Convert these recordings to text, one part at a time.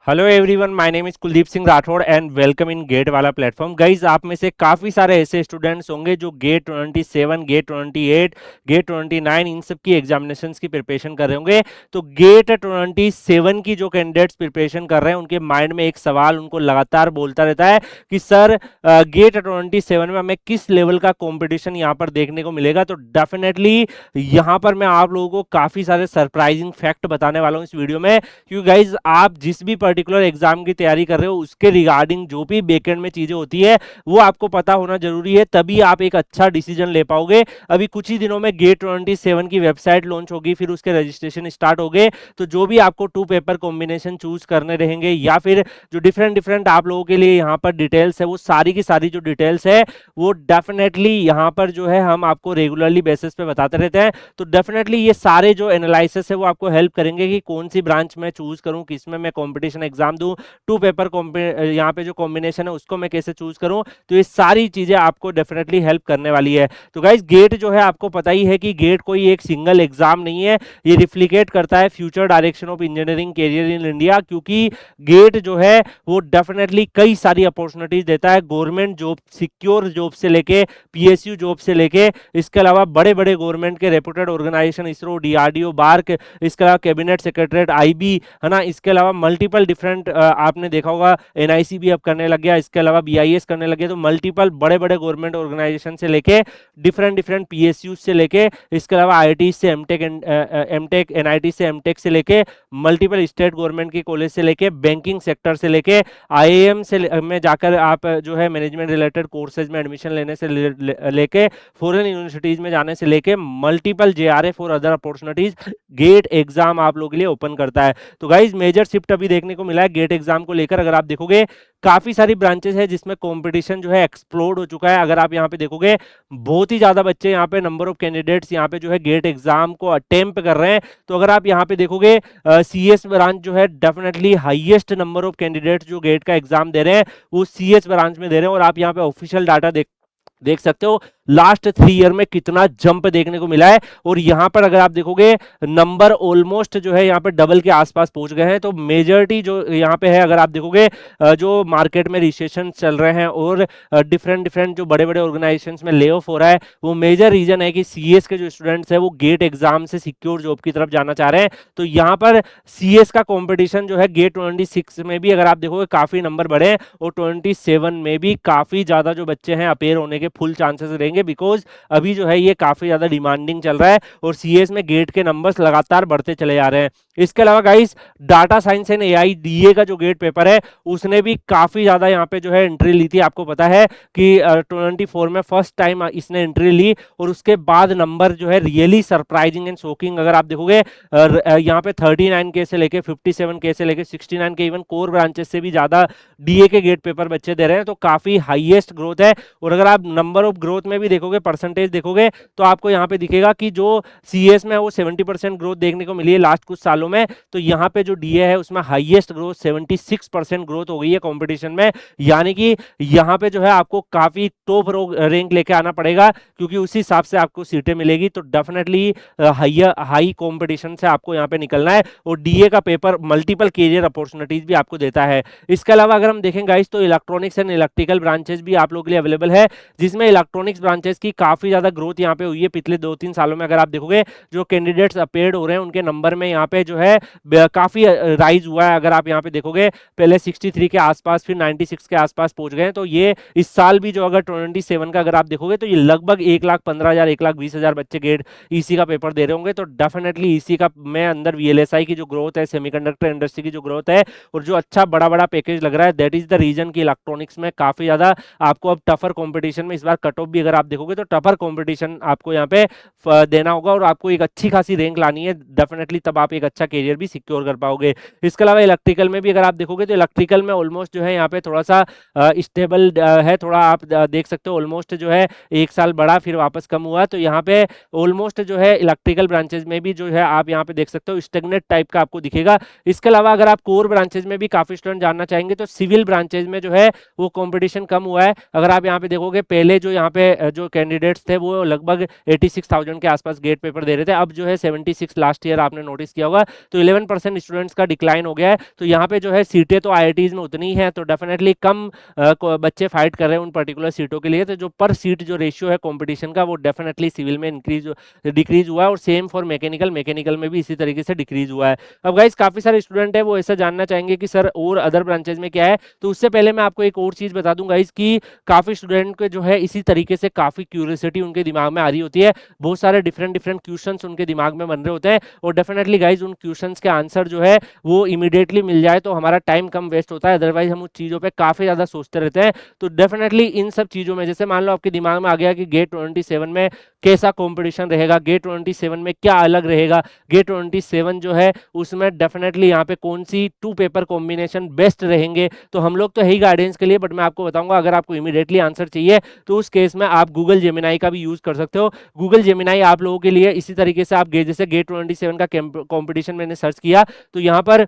Hello everyone, my name is Kuldeep Singh Rathore and welcome in gate वाला platform. Guys, आप में से काफ़ी सारे ऐसे स्टूडेंट्स होंगे जो गेट 27, गेट 28, गेट 29 इन सब की एग्जामिनेशंस की प्रिपरेशन कर रहे होंगे। तो गेट 27 की जो कैंडिडेट्स प्रिपरेशन कर रहे हैं उनके माइंड में एक सवाल उनको लगातार बोलता रहता है कि सर गेट 27 में हमें किस लेवल का कॉम्पिटिशन यहाँ पर देखने को मिलेगा। तो डेफिनेटली यहाँ पर मैं आप लोगों को काफ़ी सारे सरप्राइजिंग फैक्ट बताने वाला हूँ इस वीडियो में, क्योंकि गाइज आप जिस भी पर्टिकुलर एग्जाम की तैयारी कर रहे हो उसके रिगार्डिंग जो भी बैकएंड में चीजें होती है वो आपको पता होना जरूरी है, तभी आप एक अच्छा डिसीजन ले पाओगे। अभी कुछ ही दिनों में गेट 27 की वेबसाइट लॉन्च होगी, फिर उसके रजिस्ट्रेशन स्टार्ट हो गए। तो जो भी आपको टू पेपर कॉम्बिनेशन चूज करने रहेंगे या फिर जो डिफरेंट डिफरेंट आप लोगों के लिए यहाँ पर डिटेल्स है, वो सारी की सारी जो डिटेल्स है वो डेफिनेटली यहाँ पर जो है हम आपको रेगुलरली बेसिस पे बताते रहते हैं। तो डेफिनेटली ये सारे जो एनालिसिस है वो आपको हेल्प करेंगे कि कौन सी ब्रांच में चूज करूं, किसमें मैं कंपटीशन एग्जाम दूं, टू पेपर यहाँ पे जो कॉम्बिनेशन है उसको मैं कैसे चूज करूं। तो ये सारी चीजें आपको डेफिनेटली हेल्प करने वाली है। तो गाइस, गेट जो है आपको पता ही है कि गेट कोई एक सिंगल एग्जाम नहीं है, ये रिफ्लिकेट करता है future direction of engineering career in India, क्योंकि गेट जो है वो डेफिनेटली कई सारी अपॉर्चुनिटीज देता है, गवर्नमेंट जॉब, सिक्योर जॉब से लेके पीएसयू जॉब से लेके, इसके अलावा बड़े बड़े गवर्नमेंट के रेपुटेड ऑर्गेनाइजेशन, इसरो, डीआरडीओ, बार्क, इसके अलावा कैबिनेट सेक्रेटरीट, आईबी, है ना, इसके अलावा मल्टीपल डिफरेंट आपने देखा होगा एनआईसी भी अब करने लग गया, इसके अलावा बीआईएस करने लगे। तो मल्टीपल बड़े बड़े गवर्नमेंट ऑर्गेनाइजेशन से लेके डिफरेंट डिफरेंट पीएसयू से लेके, इसके अलावा आईआईटी से एमटेक, एमटेक एनआईटी से एमटेक से लेके, मल्टीपल स्टेट गवर्नमेंट की कॉलेज से लेके, बैंकिंग सेक्टर से लेके, आईआईएम से में जाकर आप जो है मैनेजमेंट रिलेटेड कोर्सेज में एडमिशन लेने से लेके, फॉरेन यूनिवर्सिटीज में जाने से लेके मल्टीपल जेआरएफ और अदर अपॉर्चुनिटीज गेट एग्जाम आप लोगों के लिए ओपन करता है। तो गाइज, मेजर शिफ्ट अभी देखने को मिला है गेट एग्जाम को लेकर। अगर आप देखोगे काफी सारी ब्रांचेस है जिसमें कंपटीशन जो है एक्सप्लोड हो चुका है। अगर आप यहाँ पे देखोगे बहुत ही ज्यादा बच्चे यहाँ पे, नंबर ऑफ कैंडिडेट्स यहाँ पे जो है गेट एग्जाम को अटेम्प्ट कर रहे हैं। तो अगर आप यहाँ पे देखोगे सीएस ब्रांच जो है definitely highest number of candidates जो गेट का एग्जाम दे रहे हैं वो सीएस ब्रांच में दे रहे हैं। और आप यहाँ पे ऑफिशियल डाटा देख सकते हो लास्ट 3 ईयर में कितना जंप देखने को मिला है। और यहां पर अगर आप देखोगे नंबर ऑलमोस्ट जो है यहाँ पे डबल के आसपास पहुंच गए हैं। तो मेजॉरिटी जो यहाँ पे है, अगर आप देखोगे जो मार्केट में रिसेशन चल रहे हैं और डिफरेंट डिफरेंट जो बड़े बड़े ऑर्गेनाइजेशंस में ले ऑफ हो रहा है, वो मेजर रीजन है कि सीएस के जो स्टूडेंट्स है वो गेट एग्जाम से सिक्योर जॉब की तरफ जाना चाह रहे हैं। तो यहाँ पर सीएस का कॉम्पिटिशन जो है गेट 26 में भी अगर आप देखोगे काफी नंबर बढ़े हैं, और 27 में भी काफी ज्यादा जो बच्चे हैं अपेयर होने के फुल चांसेस रहेंगे, बिकॉज अभी जो है ये काफी ज्यादा डिमांडिंग चल रहा है और सीएस में गेट के नंबर्स लगातार बढ़ते चले जा रहे हैं। इसके अलावा guys, data science and AI DA का जो गेट पेपर है उसने भी काफी ज्यादा यहाँ पे जो है एंट्री ली थी। आपको पता है कि 24 में फर्स्ट टाइम इसने एंट्री ली, और उसके बाद नंबर जो है रियली सरप्राइजिंग एंड शॉकिंग। अगर आप देखोगे यहाँ पे 39 के से लेके 57 के से लेके 69 के, इवन कोर ब्रांचेस से भी ज्यादा डीए के गेट पेपर बच्चे दे रहे हैं। तो काफी हाईएस्ट ग्रोथ है। और अगर आप नंबर ऑफ ग्रोथ में भी देखोगे, परसेंटेज देखोगे, तो आपको यहाँ पे दिखेगा कि जो सीएस में है वो 70% ग्रोथ देखने को मिली है लास्ट कुछ सालों में। तो यहाँ पे जो डीए है उसमें हाईएस्ट ग्रोथ 76% ग्रोथ हो गई है कंपटीशन में। यानी कि यहाँ पे जो है आपको काफी टॉप रैंक लेके आना पड़ेगा, क्योंकि उसी हिसाब से आपको सीटें मिलेगी। तो डेफिनेटली हाई कंपटीशन से आपको यहाँ पे निकलना है। और डीए का पेपर मल्टीपल कैरियर अपॉर्चुनिटीज भी आपको देता है। इसके अलावा अगर हम देखें गाइस, तो इलेक्ट्रॉनिक्स एंड इलेक्ट्रिकल ब्रांचेस भी आप लोगों के लिए अवेलेबल है, जिसमें इलेक्ट्रॉनिक्स ब्रांचेस की काफी ज्यादा ग्रोथ यहाँ पे हुई है पिछले 2-3 सालों में। अगर आप देखोगे जो कैंडिडेट्स अपेयर्ड हो रहे हैं उनके नंबर में यहाँ पे जो है काफी राइज हुआ है। अगर आप यहाँ पे देखोगे पहले 63 के आसपास, फिर 96 के आसपास पहुंच गए हैं। तो ये इस साल भी जो अगर 27 का अगर आप देखोगे तो ये लगभग 1,15,000 1,20,000 बच्चे गेट ईसी का पेपर दे रहे होंगे। तो डेफिनेटली ईसी का में अंदर वीएलएसआई की जो ग्रोथ है, सेमीकंडक्टर इंडस्ट्री की जो ग्रोथ है, और जो अच्छा बड़ा बड़ा पैकेज लग रहा है, दैट इज द रीजन की इलेक्ट्रॉनिक्स में काफी ज्यादा आपको अब टफर कंपटीशन में इस बार कट ऑफ भी अगर आप देखोगे तो टफर कंपटीशन आपको यहाँ पे देना होगा, और आपको एक अच्छी खासी रैंक लानी है डेफिनेटली, तब आप एक अच्छा करियर भी सिक्योर कर पाओगे। इसके अलावा इलेक्ट्रिकल में भी अगर आप देखोगे तो इलेक्ट्रिकल में ऑलमोस्ट जो है यहाँ पे थोड़ा सा स्टेबल है, थोड़ा आप देख सकते हो ऑलमोस्ट जो है एक साल बढ़ा फिर वापस कम हुआ। तो यहाँ पे ऑलमोस्ट जो है इलेक्ट्रिकल ब्रांचेज में भी जो है आप यहाँ पे देख सकते हो स्टेगनेट टाइप का आपको दिखेगा। इसके अलावा अगर आप कोर ब्रांचेज में भी काफी स्टूडेंट जानना चाहेंगे तो सिविल ब्रांचेज में जो है वो कंपटीशन कम हुआ है। अगर आप यहाँ पे देखोगे पहले जो यहाँ पे जो कैंडिडेट्स थे वो लगभग 86,000 के आसपास गेट पेपर दे रहे थे, अब जो है 76 लास्ट ईयर आपने नोटिस किया होगा तो 11% स्टूडेंट्स का डिक्लाइन हो गया है। तो यहाँ पे जो है सीटें तो आईआईटीज में उतनी ही है, तो डेफिनेटली कम बच्चे फाइट कर रहे हैं उन पर्टिकुलर सीटों के लिए। तो जो पर सीट जो रेशियो है कंपटीशन का, वो डेफिनेटली सिविल में इंक्रीज डिक्रीज हुआ है, और सेम फॉर मैकेनिकल, मैकेनिकल में भी इसी तरीके से डिक्रीज हुआ है। अब गाइस काफी सारे स्टूडेंट है वो ऐसा जानना चाहेंगे कि सर और अदर ब्रांचेज में क्या है, तो उससे पहले मैं आपको एक और चीज बता दूं गाइस कि काफी स्टूडेंट के जो है इसी तरीके से काफी क्यूरियोसिटी उनके दिमाग में आ रही होती है, बहुत सारे डिफरेंट डिफरेंट क्वेश्चंस उनके दिमाग में बन रहे होते हैं, और डेफिनेटली गाइस उन क्वेश्चंस के आंसर जो है वो इमीडिएटली मिल जाए तो हमारा टाइम कम वेस्ट होता है, अदरवाइज हम उस चीजों पे काफी ज्यादा सोचते रहते हैं। तो डेफिनेटली इन सब चीजों में, जैसे मान लो आपके दिमाग में आ गया कि गेट 27 में कैसा कंपटीशन रहेगा, गेट 27 में क्या अलग रहेगा, गेट 27 जो है उसमें डेफिनेटली यहाँ पे कौन सी टू पेपर कॉम्बिनेशन बेस्ट रहेंगे, तो हम लोग तो है ही गाइडेंस के लिए, बट मैं आपको बताऊंगा अगर आपको इमीडिएटली आंसर चाहिए तो उस केस में आप गूगल जेमिनाई का भी यूज कर सकते हो। गूगल जेमिनाई आप लोगों के लिए इसी तरीके से, आप जैसे गेट 27 का कंपटीशन मैंने सर्च किया तो यहाँ पर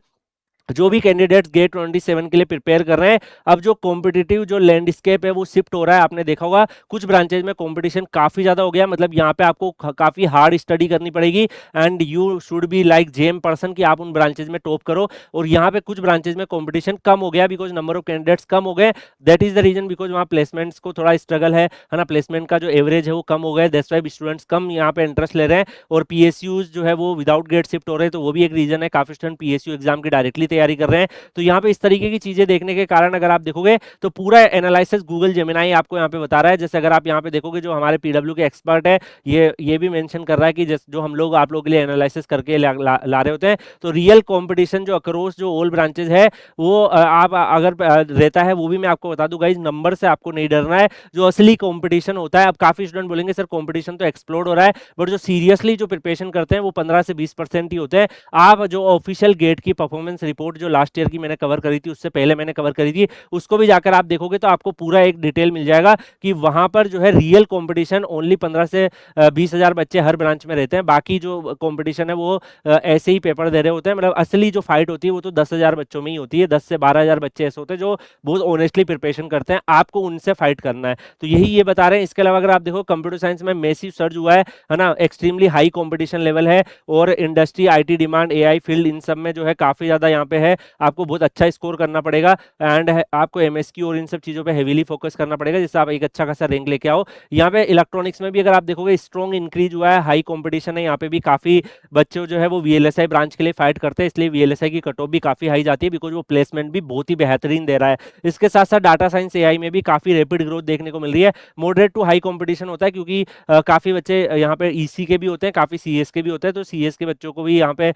जो भी कैंडिडेट्स गेट 27 के लिए प्रिपेयर कर रहे हैं, अब जो कॉम्पिटिटिव जो लैंडस्केप है वो शिफ्ट हो रहा है। आपने देखा होगा कुछ ब्रांचेज में कंपटीशन काफी ज्यादा हो गया, मतलब यहाँ पे आपको काफी हार्ड स्टडी करनी पड़ेगी, and you should be like gem person कि आप उन ब्रांचेज में टॉप करो। और यहाँ पे कुछ ब्रांचेज में कंपटीशन कम हो गया बिकॉज नंबर ऑफ कैंडिडेट्स कम हो गए, that is the reason, because वहाँ प्लेसमेंट्स को थोड़ा स्ट्रगल है ना, प्लेसमेंट का जो एवरेज है वो कम हो गया, दैट्स व्हाई स्टूडेंट्स कम यहाँ पे इंटरेस्ट ले रहे हैं। और पीएसयूज जो है वो विदाउट गेट शिफ्ट हो रहे हैं, तो वो भी एक रीजन है, काफी स्टूडेंट पीएसयू एग्जाम की डायरेक्टली तैयारी कर रहे हैं। तो यहाँ पे इस तरीके की चीजें देखने के कारण अगर आप देखोगे तो पूरा एनालिसिस गूगल जेमिनाई आपको यहाँ पे बता रहा है। जैसे अगर आप यहाँ पे देखोगे जो हमारे पीडब्ल्यू के एक्सपर्ट है, ये भी मेंशन कर रहा है कि जो हम लोग आप लोगों के लिए एनालिसिस करके ला रहे होते हैं, तो रियल कंपटीशन जो अक्रॉस जो ऑल ब्रांचेस है वो आप अगर रहता है, वो भी मैं आपको बता दूं गाइस, नंबर से आपको नहीं डरना है। जो असली कंपटीशन होता है, अब काफी स्टूडेंट बोलेंगे सर कंपटीशन तो एक्सप्लोड हो रहा है, बट जो सीरियसली जो प्रिपरेशन करते हैं वो 15 से 20% ही होते हैं। आप जो ऑफिशियल गेट की परफॉर्मेंस रिपोर्ट जो लास्ट ईयर की मैंने कवर करी थी, उससे पहले मैंने कवर करी थी, उसको भी जाकर आप देखोगे तो आपको पूरा एक डिटेल मिल जाएगा कि वहां पर जो है रियल कंपटीशन ओनली 15 से 20,000 बच्चे हर ब्रांच में रहते हैं, बाकी जो कंपटीशन है वो ऐसे ही पेपर दे रहे होते हैं। मतलब असली जो फाइट होती है वो तो 10,000 बच्चों में ही होती है, 10 से 12,000 बच्चे ऐसे होते हैं जो बहुत ऑनेस्टली प्रिपरेशन करते हैं, आपको उनसे फाइट करना है। तो यही ये बता रहे हैं। इसके अलावा अगर आप देखो कंप्यूटर साइंस में मैसिव सर्ज हुआ है ना, एक्सट्रीमली हाई कंपटीशन लेवल है, और industry, IT demand, AI field, इन सब में जो है काफी ज्यादा यहाँ पे है, आपको बहुत अच्छा स्कोर करना पड़ेगा, एंड आपको एमएसक्यू और इन सब चीजों पे हेवीली फोकस करना पड़ेगा, जिससे आप एक अच्छा खासा रैंक लेके आओ। यहाँ पे इलेक्ट्रॉनिक्स में भी अगर आप देखोगे स्ट्रॉन्ग इंक्रीज हुआ है, हाई कंपटीशन है, यहाँ पे भी काफी बच्चे जो है वो वीएलएसआई ब्रांच के लिए फाइट करते हैं, इसलिए वीएलएसआई की कट ऑफ भी काफी हाई जाती है, बिकॉज वो प्लेसमेंट भी बहुत ही बेहतरीन दे रहा है। इसके साथ साथ डाटा साइंस, एआई में भी काफी रैपिड ग्रोथ देखने को मिल रही है। मॉडरेट टू हाई कंपटीशन होता है, क्योंकि काफी बच्चे यहाँ पे ईसी के भी होते हैं, काफी सीएस के भी होते हैं, तो सीएस के बच्चों को भी यहाँ पे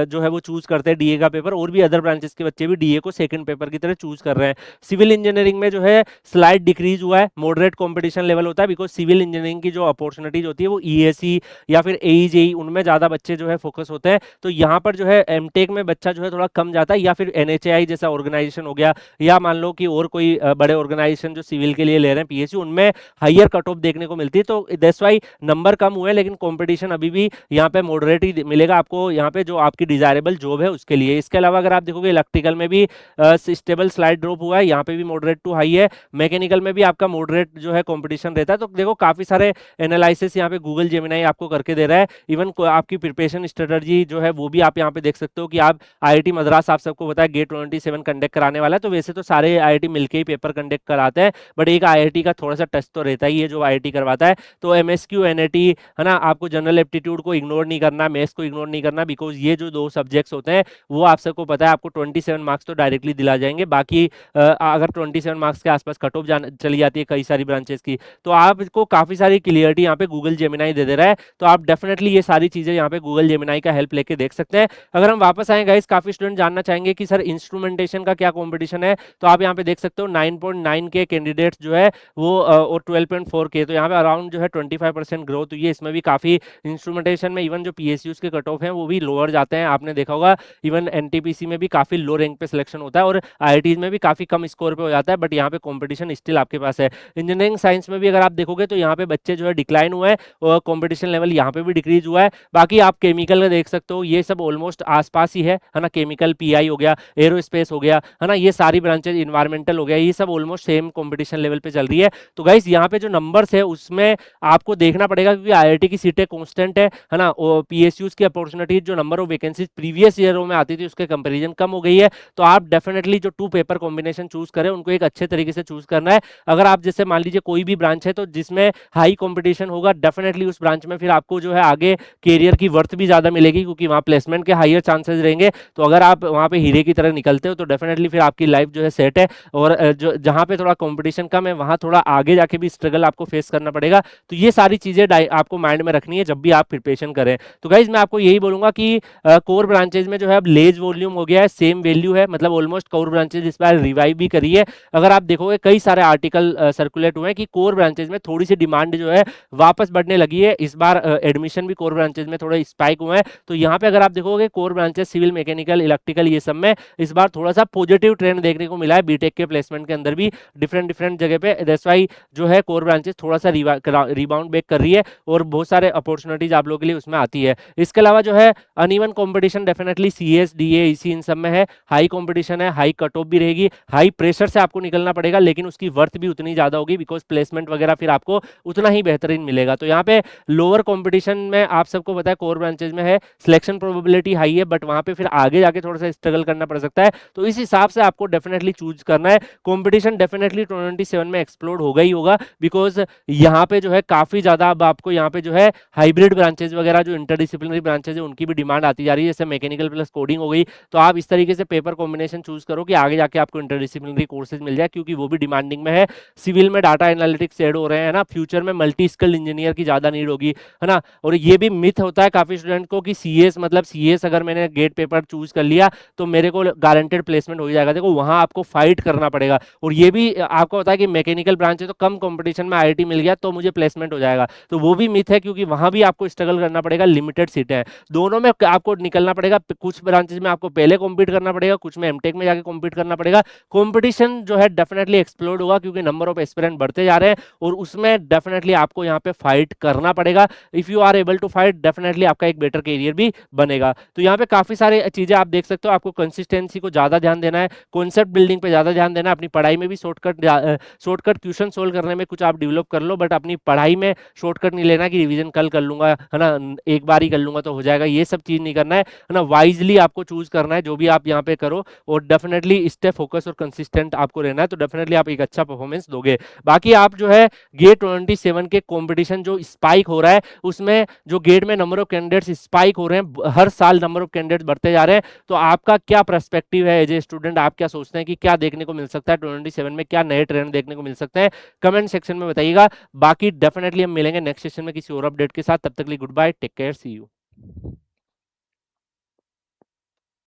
जो है वो चूज करते हैं डीए का पेपर, और भी अदर ब्रांचेस के बच्चे भी डीए को सेकंड पेपर की तरह चूज कर रहे हैं। सिविल इंजीनियरिंग में जो है स्लाइड डिक्रीज हुआ है, मॉडरेट कंपटीशन लेवल होता है, बिकॉज सिविल इंजीनियरिंग की जो अपॉर्चुनिटीज होती है वो ईएससी या फिर एईजेई, उनमें ज्यादा बच्चे जो है फोकस होते हैं। तो यहाँ पर जो है एमटेक में बच्चा जो है थोड़ा कम जाता है, या फिर एनएचएआई जैसा ऑर्गेनाइजेशन हो गया, या मान लो कि और कोई बड़े ऑर्गेनाइजेशन जो सिविल के लिए ले रहे हैं पीएसयू, उनमें हाइयर कट ऑफ देखने को मिलती है। तो दैट्स व्हाई नंबर कम हुए, लेकिन कंपटीशन अभी भी यहाँ पे मॉडरेट ही मिलेगा आपको, यहाँ पे जो आपकी डिजायरेबल जॉब है उसके लिए। इसके अलावा अगर आप देखोगे इलेक्ट्रिकल में भी स्टेबल स्लाइड ड्रॉप हुआ है, यहाँ पे भी मॉडरेट टू हाई है। मैकेनिकल में भी आपका मॉडरेट जो है कंपटीशन रहता है। तो देखो काफी सारे एनालिसिस यहाँ पे गूगल जेमिनाई आपको करके दे रहा है। इवन आपकी प्रिपरेशन स्ट्रेटजी जो है वो भी आप यहाँ पे देख सकते हो कि आप आईआईटी मद्रास, आप सबको पता है गेट 27 कंडक्ट कराने वाला है, तो वैसे तो सारे आईआईटी मिलके ही पेपर कंडक्ट कराते हैं, बट एक आईआईटी का थोड़ा सा टच तो रहता ही है जो आईआईटी करवाता है। तो एमएसक्यू, एनएटी है ना, आपको जनरल एप्टीट्यूड को इग्नोर नहीं करना, मैथ्स को इग्नोर नहीं करना, बिकॉज ये जो दो सब्जेक्ट्स होते हैं वो आप सबको पता है आपको 27 मार्क्स तो डायरेक्टली दिला जाएंगे। बाकी अगर 27 मार्क्स के आसपास कट ऑफ चली जाती है कई सारी ब्रांचेस की, तो आपको काफी सारी क्लियरिटी यहाँ पे गूगल जेमिनाई दे रहा है। तो आप डेफिनेटली ये सारी चीजें यहाँ पे गूगल जेमिनाई का हेल्प लेके देख सकते हैं। अगर हम वापस आए गाइस, काफी स्टूडेंट जानना चाहेंगे कि सर इंस्ट्रूमेंटेशन का क्या कॉम्पिटिशन है, तो आप यहाँ पे देख सकते हो 9.9 के कैंडिडेट्स जो है वो और 12.4 के, तो यहाँ पे अराउंड जो है 25% ग्रोथ हुई है। इसमें भी काफी इंस्ट्रूमेंटेशन में इवन जो पीएसयूज के कट ऑफ हैं वो भी लोअर जाते हैं। आपने देखा होगा इवन एनटीपीसी में भी काफी लो रैंक पे सिलेक्शन होता है और आईआईटीज में भी काफी कम स्कोर पे हो जाता है, बट यहाँ पे कंपटीशन स्टिल आपके पास है। इंजीनियरिंग साइंस में भी अगर आप देखोगे तो यहाँ पे बच्चे जो है डिक्लाइन हुआ है और कंपटीशन लेवल यहाँ पे भी डिक्रीज हुआ है। बाकी आप केमिकल का देख सकते हो, ये सब ऑलमोस्ट आसपास ही है ना, केमिकल पीआई हो गया, एरोस्पेस हो गया, है ना, ये सारी ब्रांचेज, इन्वायरमेंटल हो गया, ये सब ऑलमोस्ट सेम कंपटीशन लेवल पे चल रही है। तो गाइस यहाँ पे जो नंबर्स है उसमें आपको देखना पड़ेगा, क्योंकि आईआईटी की सीटें कांस्टेंट है ना, और पीएसयूज की अपॉर्चुनिटी, जो नंबर ऑफ वैकेंसीज प्रीवियस ईयरों में आती थी उसके कंपैरिजन कम हो गई है। तो आप डेफिनेटली जो 2 पेपर कॉम्बिनेशन चूज करें उनको एक अच्छे तरीके से चूज करना है। अगर आप जैसे मान लीजिए कोई भी ब्रांच है तो जिसमें हाई कंपटीशन होगा, डेफिनेटली उस ब्रांच में फिर आपको जो है आगे कैरियर की वर्थ भी ज्यादा मिलेगी, क्योंकि वहाँ प्लेसमेंट के हायर चांसेस रहेंगे। तो अगर आप वहाँ पे हीरे की तरह निकलते हो तो डेफिनेटली फिर आपकी लाइफ जो है सेट है। और जो जहाँ पे थोड़ा कंपटीशन कम है वहाँ थोड़ा आगे जाके भी स्ट्रगल आपको फेस करना पड़ेगा। तो ये सारी चीजें आपको माइंड में रखनी है जब भी आप प्रिपरेशन करें। तो गाइज मैं आपको यही बोलूंगा कि कोर ब्रांचेज में जो है अब लेज वॉल्यूम हो गया है, सेम वैल्यू है, मतलब ऑलमोस्ट कोर ब्रांचेज इस बार रिवाइव भी करी है। अगर आप देखोगे कई सारे आर्टिकल सर्कुलेट हुए हैं कि कोर ब्रांचेज में थोड़ी सी डिमांड जो है वापस बढ़ने लगी है। इस बार एडमिशन भी कोर ब्रांचेज में थोड़ा स्पाइक हुआ है। तो यहाँ पे अगर आप देखोगे core branches civil, mechanical, electrical, ये सब में इस बार थोड़ा सा पॉजिटिव ट्रेंड देखने को मिला है। बीटेक के प्लेसमेंट के अंदर भी डिफरेंट डिफरेंट जगह पे, दैट्स व्हाई जो है कोर ब्रांचेस थोड़ा सा रिबाउंड बैक कर रही है और बहुत सारे अपॉर्चुनिटीज आप लोगों के लिए उसमें आती है। इसके अलावा जो है uneven competition definitely CS, DA, EC इन सब में है। हाई कंपटीशन है, हाई कट ऑफ भी रहेगी, हाई प्रेशर से आपको निकलना पड़ेगा, लेकिन उसकी वर्थ भी उतनी ज्यादा होगी, बिकॉज प्लेसमेंट वगैरह फिर आपको उतना ही बेहतरीन मिलेगा। तो यहाँ पे लोअर कंपटीशन में आप सबको पता है कोर ब्रांचेज में है, सिलेक्शन प्रोबेबिलिटी हाई है, बट वहां पे फिर आगे जाके थोड़ा सा स्ट्रगल करना पड़ सकता है। तो इस हिसाब से आपको डेफिनेटली चूज करना है। कंपटीशन डेफिनेटली 27 में एक्सप्लोड होगा ही होगा, बिकॉज यहाँ पे जो है काफी ज्यादा अब आपको यहाँ पे जो है हाइब्रिड ब्रांचेज वगैरह, जो इंटरडिसिप्लिनरी ब्रांचेज है, उनकी भी डिमांड आती जा रही है। जैसे मैकेनिकल प्लस कोडिंग हो गई, तो आप इस तरीके से पेपर कॉम्बिनेशन चूज करो कि आगे जाके आपको इंटरडिसिप्लिनरी कोर्सेज मिल जाए, क्योंकि वो भी डिमांडिंग में है। सिविल में डाटा एनालिटिक्स ऐड हो रहे हैं ना, फ्यूचर में मल्टी स्किल्ड इंजीनियर की ज्यादा नीड होगी, है ना। और ये भी मिथ होता है काफी स्टूडेंट को कि सीएस, मतलब सीएस अगर मैंने गेट पेपर चूज कर लिया तो मेरे को गारंटेड प्लेसमेंट हो जाएगा। देखो वहां आपको फाइट करना पड़ेगा। और ये भी आपको पता है कि मैकेनिकल ब्रांच है तो कम कंपटीशन में आईआईटी मिल गया तो मुझे प्लेसमेंट हो जाएगा, तो वो भी मिथ है, क्योंकि वहां भी आपको स्ट्रगल करना पड़ेगा, लिमिटेड सीटें हैं। दोनों में आपको निकलना पड़ेगा। कुछ ब्रांचेस में आपको पहले कॉम्पीट करना पड़ेगा, कुछ में एमटेक में जाके कॉम्पीट करना पड़ेगा। कॉम्पिटिशन जो है डेफिनेटली एक्सप्लोड होगा, क्योंकि नंबर ऑफ एस्पिरेंट बढ़ते जा रहे हैं और उसमें डेफिनेटली आपको यहाँ पे फाइट करना पड़ेगा। If you are able to fight, definitely आपका एक बेटर करियर भी बनेगा। तो यहाँ पे काफी सारे चीजें आप देख सकते हो। आपको कंसिस्टेंसी को ज्यादा ध्यान देना है, कॉन्सेप्ट बिल्डिंग पे ज्यादा ध्यान देना है, अपनी पढ़ाई में भी शॉर्टकट क्वेश्चन सोल्व करने में कुछ आप डेवलप कर लो, बट अपनी पढ़ाई में शॉर्टकट नहीं लेना कि रिवीजन कल कर लूंगा, है ना, एक बार ही कर लूंगा तो हो जाएगा, ये सब चीज नहीं करना है ना। वाइजली आपको चूज करना है जो भी आप यहाँ पे करो, और डेफिनेटली स्टे फोकस और कंसिस्टेंट आपको रहना है, तो डेफिनेटली आप एक अच्छा परफॉर्मेंस दोगे। बाकी आप जो है गेट 27 के कंपटीशन जो स्पाइक हो रहा है उसमें, जो गेट में नंबर ऑफ कैंडिडेट्स स्पाइक हो रहे हैं, हर साल नंबर ऑफ कैंडिडेट्स बढ़ते जा रहे हैं, तो आपका क्या पर्सपेक्टिव है एज ए स्टूडेंट? आप क्या सोचते हैं कि क्या देखने को मिल सकता है 27 में, क्या नए ट्रेंड देखने को मिल सकते हैं? कमेंट सेक्शन में बताइएगा। बाकी डेफिनेटली हम मिलेंगे नेक्स्ट सेशन में किसी और अपडेट के साथ। तब तक के लिए good bye, take care, see you.